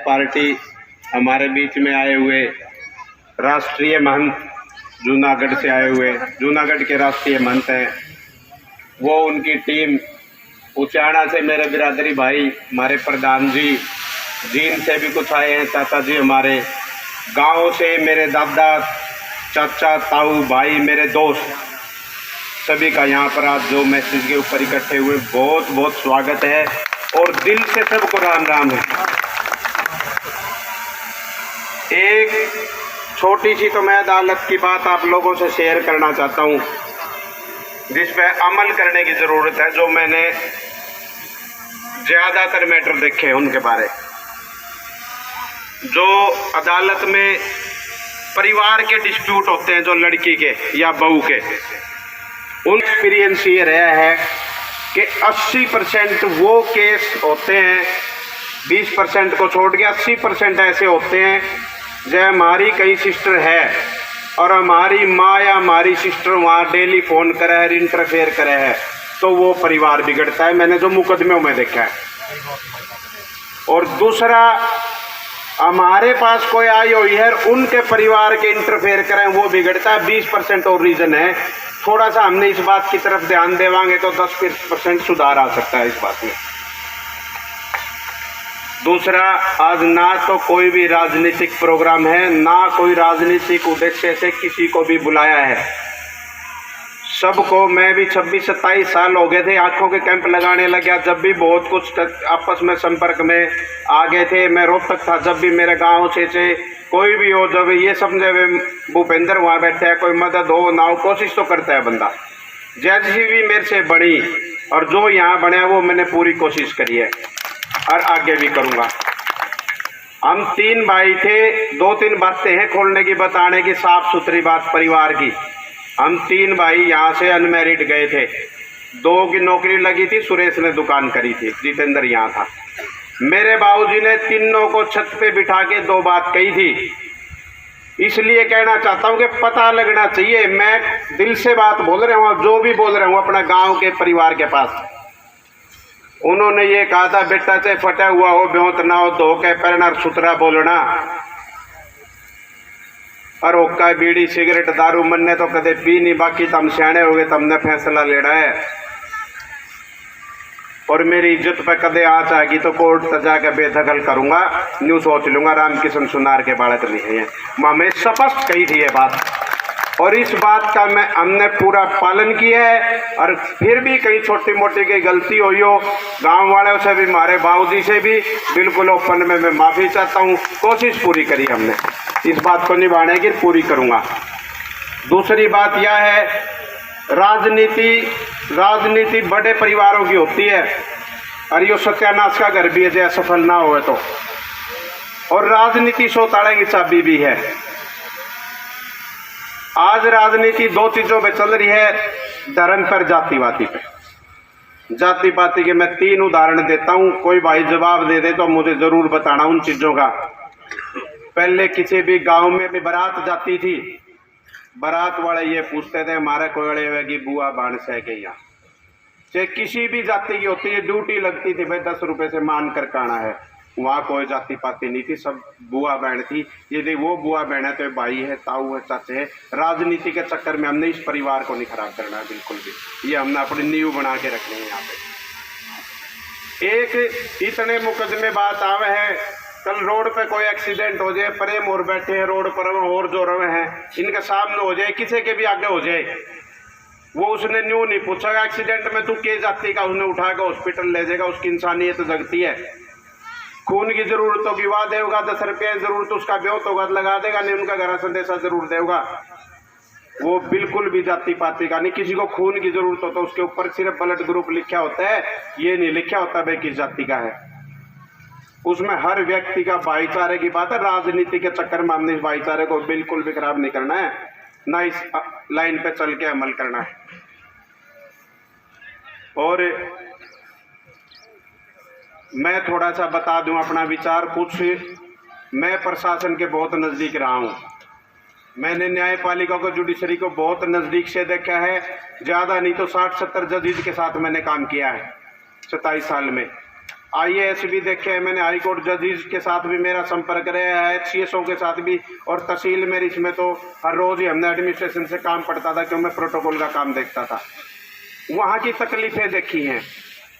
Party हमारे बीच में आए हुए राष्ट्रीय महंत जूनागढ़ से आए हुए, जूनागढ़ के राष्ट्रीय महंत हैं, वो उनकी टीम, उचाना से मेरे बिरादरी भाई, हमारे प्रधान जी, जींद से भी कुछ आए हैं, चाचा जी हमारे, गाँव से मेरे दादा, चाचा, ताऊ, भाई, मेरे दोस्त, सभी का यहाँ पर आज जो मैसेज के ऊपर इकट्ठे हुए बहुत बहुत स्वागत है और दिल से सबको राम राम है। एक छोटी सी तो मैं अदालत की बात आप लोगों से शेयर करना चाहता हूँ जिस पे अमल करने की ज़रूरत है। जो मैंने ज़्यादातर मैटर देखे हैं उनके बारे, जो अदालत में परिवार के डिस्प्यूट होते हैं, जो लड़की के या बहू के, उन एक्सपीरियंस ये रहा है कि 80% वो केस होते हैं, 20% को छोड़ के 80% ऐसे होते हैं जो हमारी कई सिस्टर है और हमारी माँ या हमारी सिस्टर वहाँ डेली फ़ोन करे है, इंटरफेयर करे है, तो वो परिवार बिगड़ता है। मैंने जो मुकदमों में देखा है। और दूसरा, हमारे पास कोई आई हुई है उनके परिवार के इंटरफेयर करें, वो बिगड़ता है। 20% और रीज़न है। थोड़ा सा हमने इस बात की तरफ ध्यान देवांगे तो 10% सुधार आ सकता है इस बात में। दूसरा, आज ना तो कोई भी राजनीतिक प्रोग्राम है, ना कोई राजनीतिक उद्देश्य से किसी को भी बुलाया है। सबको, मैं भी 26-27 साल हो गए थे आँखों के कैंप लगाने लग गया, जब भी बहुत कुछ आपस में संपर्क में आ गए थे। मैं रोहतक था, जब भी मेरे गांव से कोई भी हो, जब ये समझे भूपेंद्र वहाँ बैठे है, कोई मदद हो ना हो, कोशिश तो करता है बंदा। जैसी भी मेरे से बड़ी और जो यहाँ बने वो मैंने पूरी कोशिश करी है और आगे भी करूँगा। हम 3 भाई थे, 2-3 बातें हैं खोलने की, बताने की, साफ सुथरी बात परिवार की। हम 3 भाई यहाँ से अनमैरिड गए थे, 2 की नौकरी लगी थी, सुरेश ने दुकान करी थी, जितेंद्र यहाँ था। मेरे बाबूजी ने तीनों को छत पे बिठा के 2 बात कही थी। इसलिए कहना चाहता हूँ कि पता लगना चाहिए, मैं दिल से बात बोल रहा हूँ, जो भी बोल रहा हूँ अपना गाँव के परिवार के पास। उन्होंने ये कहा था, बेटा से फटा हुआ हो, ब्योत ना हो, धो के पैरना, सुथरा बोलना, और हुक्का, बीड़ी, सिगरेट, दारू मन्ने तो कदे पी नहीं, बाकी तम सियाने हो गए, तमने फैसला लेना है। और मेरी इज्जत पे कदे आँच आएगी तो कोर्ट तक जाकर बेदखल करूँगा, न्यू सोच लूँगा रामकिशन सुनार के बालक नहीं है। माँ में स्पष्ट कही थी ये बात और इस बात का हमने पूरा पालन किया है। और फिर भी कहीं छोटी मोटी की गलती हुई हो, गांव वालों से भी, हमारे बाबूजी से भी बिल्कुल ओपन में मैं माफ़ी चाहता हूँ। कोशिश पूरी करी हमने, इस बात को निभाने की पूरी करूँगा। दूसरी बात यह है, राजनीति बड़े परिवारों की होती है और ये सत्यानाश का घर भी है जो सफल ना हुए तो। और राजनीति सौताड़े की चाबी भी है। आज राजनीति 2 चीज़ों पे चल रही है, धर्म पर, जातिवादी पे। जाति पाति के मैं 3 उदाहरण देता हूँ, कोई भाई जवाब दे दे तो मुझे ज़रूर बताना उन चीज़ों का। पहले किसी भी गांव में भी बारात जाती थी, बारात वाले ये पूछते थे हमारे कोयड़े वेगी बुआ बाण से के यहाँ, चाहे किसी भी जाति की होती है, ड्यूटी लगती थी भाई 10 रुपये से मान कर काना है। वहाँ कोई जाति पाति नहीं थी, सब बुआ बहन थी। यदि वो बुआ बहन है तो भाई है, ताऊ है, चाचे है। राजनीति के चक्कर में हमने इस परिवार को नहीं खराब करना है बिल्कुल भी, ये हमने अपनी नींव बना के रखनी है। यहाँ पे एक इतने मुकदमे बात आवे हैं, कल रोड पे कोई एक्सीडेंट हो जाए, प्रेम और बैठे हैं रोड पर और जो रवे हैं, इनके सामने हो जाए, किसी के भी आगे हो जाए, वो उसने न्यू नहीं पूछेगा एक्सीडेंट में तू के जाति का, उसने उठा के हॉस्पिटल ले जाएगा। उसकी इंसानियत जगती है। खून की जरूरत होगी वहाँ देगा, 10 रुपये जरूरत उसका ब्योत होगा लगा देगा, नहीं उनका घर संदेशा जरूर देगा। वो बिल्कुल भी जाति पाति का नहीं। किसी को खून की जरूरत हो तो उसके ऊपर सिर्फ ब्लड ग्रुप लिखा होता है, ये नहीं लिखा होता भाई किस जाति का है। उसमें हर व्यक्ति का भाईचारे की बात है। राजनीति के चक्कर में हमने इस भाईचारे को बिल्कुल भी खराब नहीं करना है, ना इस लाइन पे चल के अमल करना है। और मैं थोड़ा सा बता दूं अपना विचार कुछ। मैं प्रशासन के बहुत नज़दीक रहा हूं। मैंने न्यायपालिका को, जुडिशरी को बहुत नज़दीक से देखा है। ज़्यादा नहीं तो 60-70 जजेज के साथ मैंने काम किया है 27 साल में। IAS भी देखे हैं मैंने, हाई कोर्ट जजेस के साथ भी मेरा संपर्क रहा है, HCSO के साथ भी, और तहसील मेरी इसमें तो हर रोज़ ही हमने एडमिनिस्ट्रेशन से काम पड़ता था क्योंकि मैं प्रोटोकॉल का काम देखता था। वहाँ की तकलीफ़ें देखी हैं।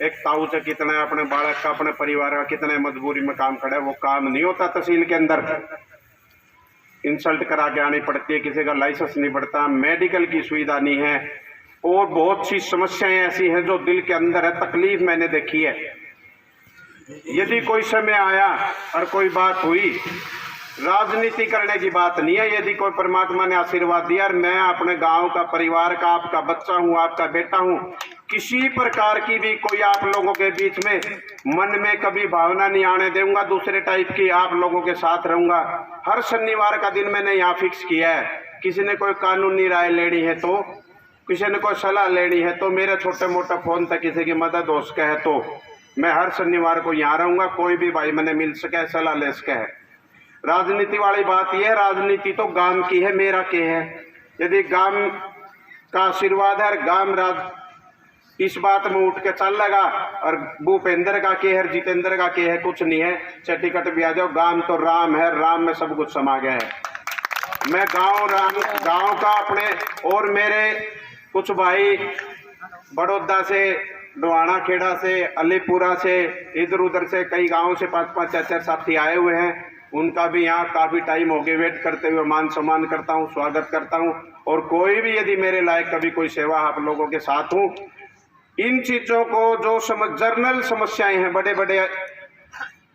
एक ताऊ से कितना अपने बालक का, अपने परिवार का कितने मजबूरी में काम खड़ा है, वो काम नहीं होता तहसील के अंदर। इंसल्ट करा के आनी पड़ती है, किसी का लाइसेंस नहीं बढ़ता, मेडिकल की सुविधा नहीं है, और बहुत सी समस्याएं ऐसी हैं जो दिल के अंदर है। तकलीफ मैंने देखी है। यदि कोई समय आया और कोई बात हुई, राजनीति करने की बात नहीं है, यदि कोई परमात्मा ने आशीर्वाद दिया और मैं अपने गांव का, परिवार का, आपका बच्चा हूं, आपका बेटा हूं, किसी प्रकार की भी कोई आप लोगों के बीच में मन में कभी भावना नहीं आने दूंगा दूसरे टाइप की, आप लोगों के साथ रहूंगा। हर शनिवार का दिन मैंने यहाँ फिक्स किया है। किसी ने कोई कानूनी राय लेनी है तो, किसी ने कोई सलाह लेनी है तो, मेरे छोटे मोटे फोन तक किसी की मदद हो सके है तो मैं हर शनिवार को यहाँ रहूंगा। कोई भी भाई मैंने मिल सके, सलाह ले सके है। राजनीति वाली बात यह है, राजनीति तो गांव की है, मेरा के है। यदि गांव का आशीर्वाद है, गांव राज इस बात में उठ के चल लगा, और भूपेंद्र का के है, जितेंद्र का के है, कुछ नहीं है, चटिकट भी आ जाओ, गांव तो राम है, राम में सब कुछ समा गया है। मैं गांव का अपने और मेरे कुछ भाई बड़ौदा से, डोहाना खेड़ा से, अलीपुरा से, इधर उधर से कई गांवों से 5-5 4-4 साथी आए हुए हैं। उनका भी यहाँ काफ़ी टाइम हो गया वेट करते हुए, मान सम्मान करता हूँ, स्वागत करता हूँ। और कोई भी यदि मेरे लायक कभी कोई सेवा आप लोगों के साथ हूँ, इन चीज़ों को जो जर्नल समस्याएं हैं, बड़े बड़े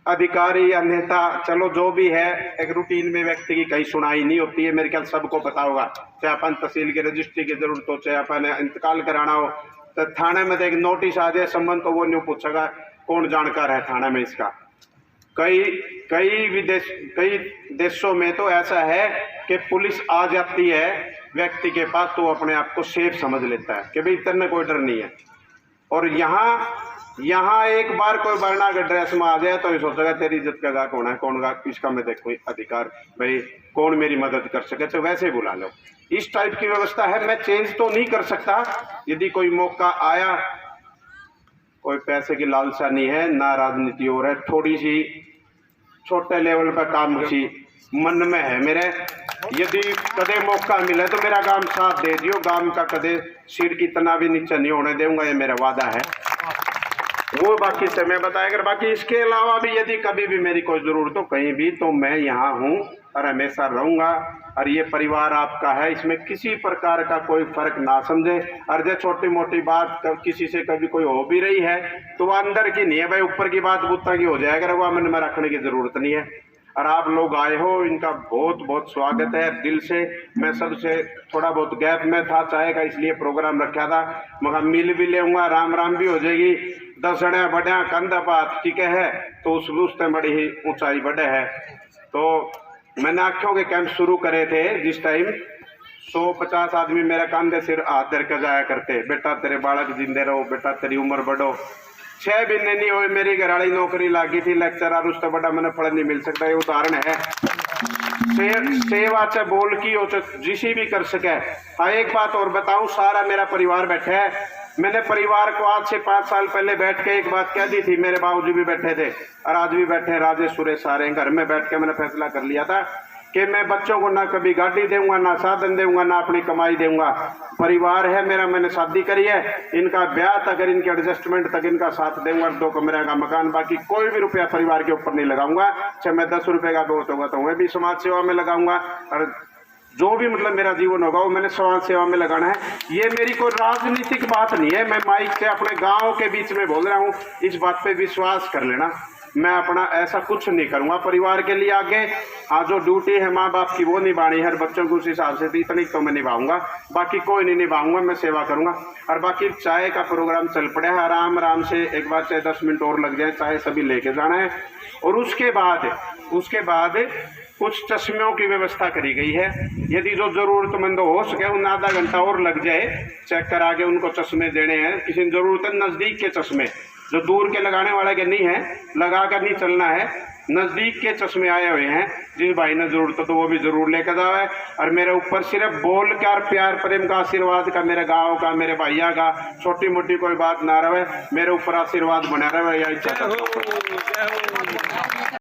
अधिकारी या नेता, चलो जो भी है, एक रूटीन में व्यक्ति की कहीं सुनाई नहीं होती है, मेरे ख्याल सबको पता होगा। चाहे अपन तहसील की रजिस्ट्री की जरूरत हो, चाहे अपन इंतकाल कराना हो, तो थाने में एक नोटिस आ जाए संबंध, तो वो नहीं पूछेगा कौन जानकार है थाने में इसका। कई देशों में तो ऐसा है कि पुलिस आ जाती है व्यक्ति के पास तो अपने आप को सेफ समझ लेता है कि भाई इतने कोई डर नहीं है। और यहाँ एक बार कोई वरना के ड्रेस में आ जाए तो ये सोचेगा तेरी इज्जत का कौन है, कौन का किसका मैं देखूँ अधिकार, भाई कौन मेरी मदद कर सके, तो वैसे बुला लो। इस टाइप की व्यवस्था है। मैं चेंज तो नहीं कर सकता, यदि कोई मौका आया, कोई पैसे की लालसा नहीं है, ना राजनीति हो रहा है, थोड़ी सी छोटे लेवल पर काम की मन में है मेरे। यदि कदे मौका मिले तो मेरा काम साथ दे दियो, गांव का कदे सिर कितना भी नीचे नहीं होने दूंगा, ये मेरा वादा है। वो बाकी समय बताएगा। बाकी इसके अलावा भी यदि कभी भी मेरी कोई जरूरत हो कहीं भी, तो मैं यहाँ हूँ और हमेशा रहूँगा। और ये परिवार आपका है, इसमें किसी प्रकार का कोई फर्क ना समझे। और जो छोटी मोटी बात किसी से कभी कोई हो भी रही है तो वह अंदर की नहीं है भाई, ऊपर की बात बुत्ता की हो जाएगा, वह मन में रखने की जरूरत नहीं है। और आप लोग आए हो, इनका बहुत बहुत स्वागत है दिल से। मैं सबसे थोड़ा बहुत गैप में था, चाहे का इसलिए प्रोग्राम रखा था, मगर मिल भी लेऊंगा, राम राम भी हो जाएगी। 10 बढ़िया कंधा पात ठीक है तो उससे बड़ी ही ऊंचाई बढ़े है। तो मैंने आँखों के कैंप शुरू करे थे जिस टाइम 150 आदमी मेरा कंधे सिर हाथ धर कर जाया करते, बेटा तेरे बालक जिंदे रहो, बेटा तेरी उम्र बढ़ो। 6 महीने नहीं हुए मेरी घरवाली नौकरी लागी थी लेक्चरर, उससे बड़ा मैंने फल नहीं मिल सकता। ये उदाहरण है। सेवा से बोल की हो जिसी भी कर सके। हाँ एक बात और बताऊं, सारा मेरा परिवार बैठा है। मैंने परिवार को आज से 5 साल पहले बैठ के एक बात कह दी थी, मेरे बाबूजी भी बैठे थे और आज भी बैठे, राजेश सुरेश सारे घर में बैठ के मैंने फैसला कर लिया था कि मैं बच्चों को ना कभी गाड़ी दूंगा, ना साधन दूंगा, ना अपनी कमाई दूंगा। परिवार है मेरा, मैंने शादी करी है, इनका ब्याह तक, इनके एडजस्टमेंट तक इनका साथ दूंगा, 2 कमरे का मकान, बाकी कोई भी रुपया परिवार के ऊपर नहीं लगाऊंगा। चाहे मैं 10 रुपये का बहुत होगा तो मैं भी समाज सेवा में लगाऊंगा, और जो भी मतलब मेरा जीवन होगा वो मैंने समाज सेवा में लगाना है। ये मेरी कोई राजनीतिक बात नहीं है, मैं माइक से अपने गाँव के बीच में बोल रहा हूँ, इस बात पर विश्वास कर लेना। मैं अपना ऐसा कुछ नहीं करूंगा परिवार के लिए आगे। हाँ जो ड्यूटी है माँ बाप की वो निभानी है, बच्चों को उस हिसाब से इतनी तो मैं निभाऊंगा, बाकी कोई नहीं निभाऊंगा, मैं सेवा करूंगा। और बाकी चाय का प्रोग्राम चल पड़े है, आराम आराम से एक बार चाहे 10 मिनट और लग जाए, चाय सभी लेके जाना है। और उसके बाद कुछ चश्मों की व्यवस्था करी गई है, यदि जो जरूरतमंद हो सके उन आधा घंटा और लग जाए चेक करा के उनको चश्मे देने हैं। किसी जरूरत है नज़दीक के चश्मे, जो दूर के लगाने वाले के नहीं है, लगा कर नहीं चलना है। नज़दीक के चश्मे आए हुए हैं, जिस भाई ने जरूरत तो वो भी जरूर लेकर जावे। और मेरे ऊपर सिर्फ बोल कर प्यार प्रेम का आशीर्वाद का, मेरे गाँव का, मेरे भैया का, छोटी मोटी कोई बात ना रहे, मेरे ऊपर आशीर्वाद बना रहे। यही चाहता हूँ।